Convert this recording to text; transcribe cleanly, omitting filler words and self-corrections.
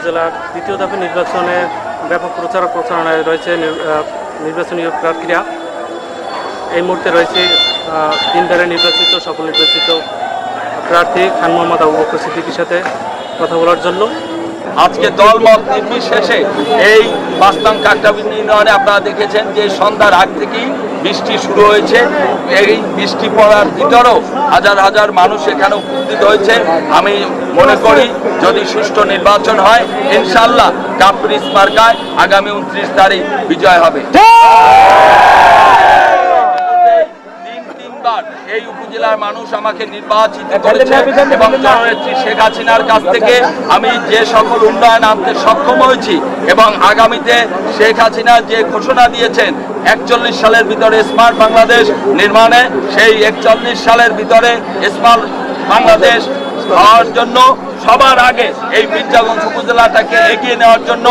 জেলার দ্বিতীয় ধাপে নির্বাচনে ব্যাপক প্রচারণায় রয়েছে নির্বাচনী প্রার্থীরা। এই মুহূর্তে রয়েছে তিনবারে নির্বাচিত সফল নির্বাচিত প্রার্থী খান মোহাম্মদ আবু বকর সিদ্দিকীর সাথে কথা বলার জন্য। আজকে দলমত নির্বিশেষে এই পাঁচতাম কাকটাবিন্দু ইউনিয়নে আপনারা দেখেছেন যে সন্ধ্যার আগ থেকেই বৃষ্টি শুরু হয়েছে। এই বৃষ্টি পড়ার ভিতরেও হাজার হাজার মানুষ এখানে উপস্থিত হয়েছে। আমি মনে করি যদি সুষ্ঠু নির্বাচন হয় ইনশাআল্লাহ কাপ্রিস মার্কায় আগামী 29 তারিখ বিজয় হবে। এই উপজেলার মানুষ আমাকে নির্বাচিত করেছে এবং জননেত্রী শেখ হাসিনার কাছ থেকে আমি যে সকল উন্নয়ন আনতে সক্ষম হয়েছি এবং আগামীতে শেখ হাসিনা যে ঘোষণা দিয়েছেন 41 সালের ভিতরে স্মার্ট বাংলাদেশ নির্মাণে, সেই 41 সালের ভিতরে স্মার্ট বাংলাদেশ হওয়ার জন্য সবার আগে এই মির্জাগঞ্জ উপজেলাটাকে এগিয়ে নেওয়ার জন্য